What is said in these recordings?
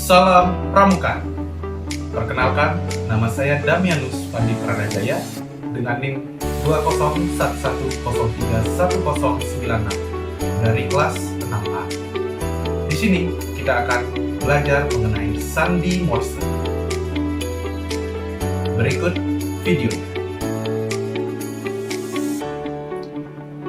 Salam Pramuka. Perkenalkan, nama saya Damianus Pandi Pranajaya dengan NIM 201103109 dari kelas 6A. Di sini kita akan belajar mengenai sandi Morse. Berikut video.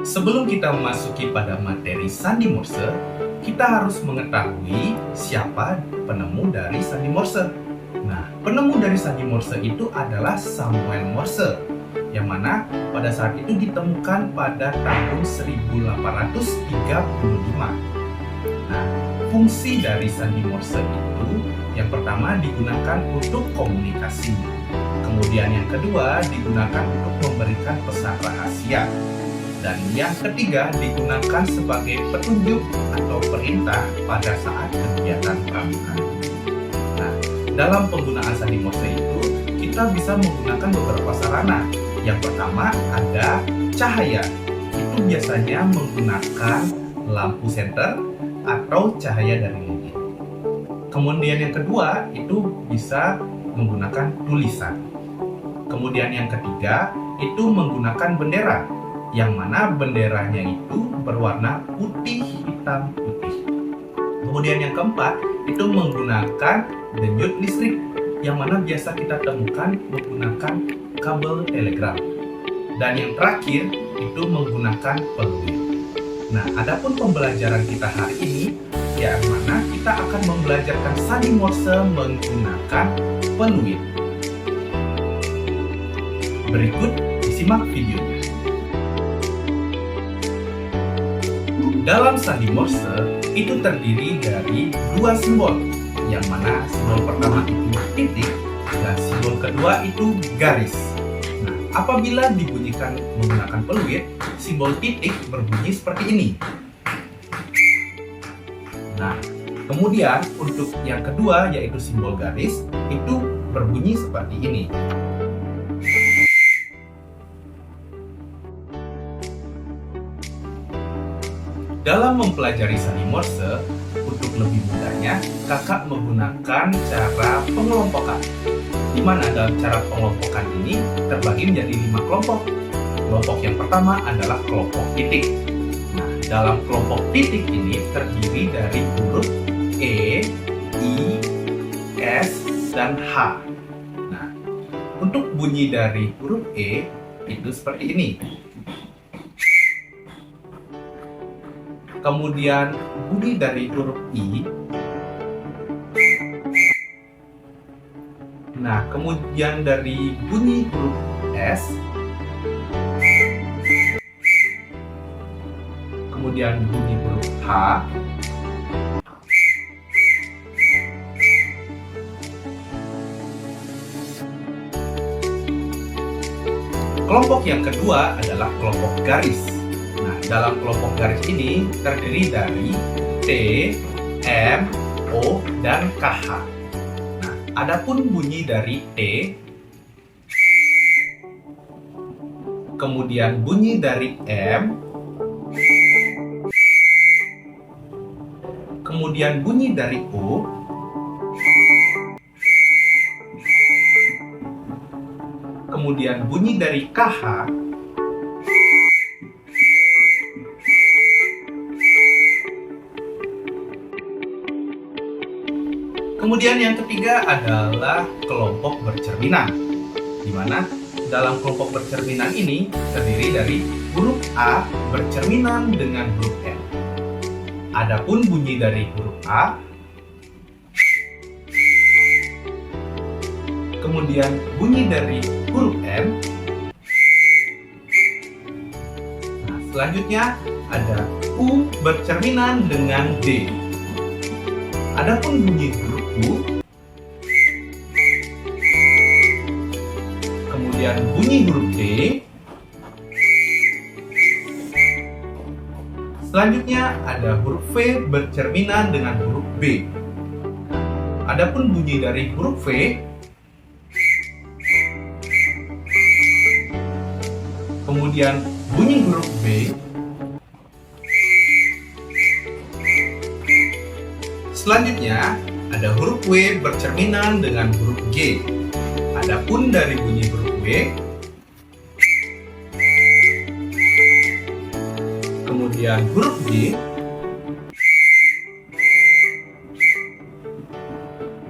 Sebelum kita memasuki pada materi sandi Morse, kita harus mengetahui siapa penemu dari sandi Morse. Nah, penemu dari sandi Morse itu adalah Samuel Morse, yang mana pada saat itu ditemukan pada tahun 1835. Nah, fungsi dari sandi Morse itu yang pertama digunakan untuk komunikasi. Kemudian yang kedua digunakan untuk memberikan pesan rahasia. Dan yang ketiga digunakan sebagai petunjuk atau perintah pada saat kegiatan pramuka. Nah, dalam penggunaan sandi Morse itu kita bisa menggunakan beberapa sarana. Yang pertama ada cahaya. Itu biasanya menggunakan lampu senter atau cahaya dari lilin. Kemudian yang kedua itu bisa menggunakan tulisan. Kemudian yang ketiga itu menggunakan bendera, yang mana benderanya itu berwarna putih hitam putih. Kemudian yang keempat itu menggunakan denyut listrik, yang mana biasa kita temukan menggunakan kabel telegraf. Dan yang terakhir itu menggunakan peluit. Nah, adapun pembelajaran kita hari ini, yang mana kita akan membelajarkan sandi Morse menggunakan peluit. Berikut disimak videonya. Dalam sandi Morse itu terdiri dari dua simbol, yang mana simbol pertama itu titik dan simbol kedua itu garis. Nah, apabila dibunyikan menggunakan peluit, simbol titik berbunyi seperti ini. Nah, kemudian untuk yang kedua yaitu simbol garis itu berbunyi seperti ini. Dalam mempelajari sandi Morse, untuk lebih mudahnya, kakak menggunakan cara pengelompokan. Di mana dalam cara pengelompokan ini terbagi menjadi 5 kelompok. Kelompok yang pertama adalah kelompok titik. Nah, dalam kelompok titik ini terdiri dari huruf E, I, S, dan H. Nah, untuk bunyi dari huruf E itu seperti ini. Kemudian bunyi dari huruf I. Nah, kemudian dari bunyi huruf S. Kemudian bunyi huruf H. Kelompok yang kedua adalah kelompok garis. Nah, dalam kelompok garis ini terdiri dari T, M, O, dan KH. Nah, adapun bunyi dari T, kemudian bunyi dari M, kemudian bunyi dari O, kemudian bunyi dari KH, kemudian yang ketiga adalah kelompok bercerminan, di mana dalam kelompok bercerminan ini terdiri dari huruf A bercerminan dengan huruf M. Adapun bunyi dari huruf A, kemudian bunyi dari huruf M. Nah, selanjutnya ada U bercerminan dengan D. Adapun bunyi huruf U, kemudian bunyi huruf D, selanjutnya ada huruf V bercerminan dengan huruf B. Adapun bunyi dari huruf V, kemudian bunyi huruf B, selanjutnya ada huruf W bercerminan dengan huruf G. Adapun dari bunyi huruf W, kemudian huruf G,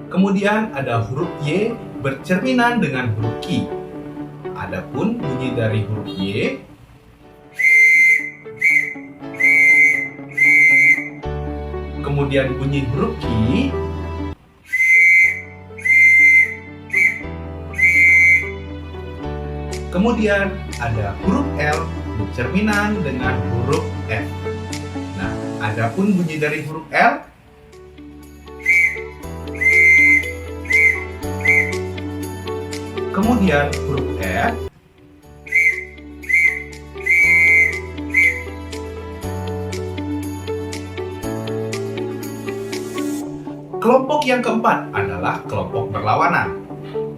kemudian ada huruf Y bercerminan dengan huruf Q. Adapun bunyi dari huruf Y, kemudian bunyi huruf Q, kemudian ada huruf L bercerminan dengan huruf F. Nah, adapun bunyi dari huruf L, kemudian huruf F, kelompok yang keempat adalah kelompok berlawanan,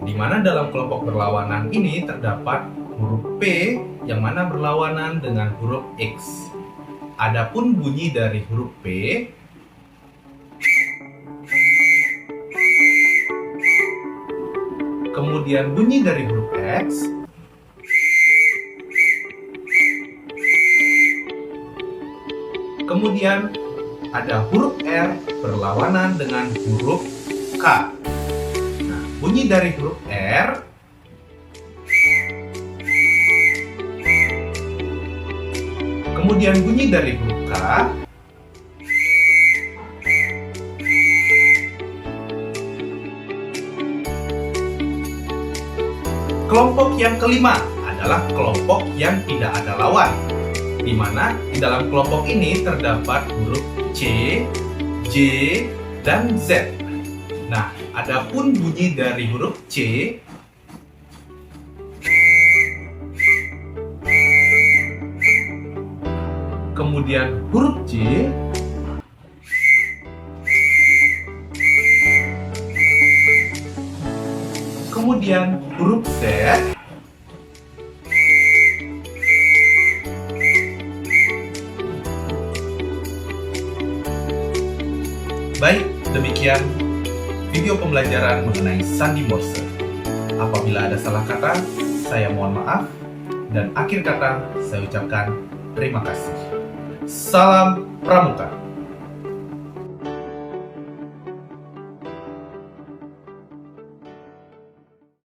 di mana dalam kelompok berlawanan ini terdapat huruf P yang mana berlawanan dengan huruf X. Adapun bunyi dari huruf P, kemudian bunyi dari huruf X, kemudian ada huruf R berlawanan dengan huruf K. Nah, bunyi dari huruf R, kemudian bunyi dari huruf K, kelompok yang kelima adalah kelompok yang tidak ada lawan, di mana di dalam kelompok ini terdapat huruf C, J, dan Z. Nah, adapun bunyi dari huruf C, kemudian huruf J, kemudian huruf Z, baik, demikian video pembelajaran mengenai sandi Morse. Apabila ada salah kata, saya mohon maaf. Dan akhir kata, saya ucapkan terima kasih. Salam Pramuka.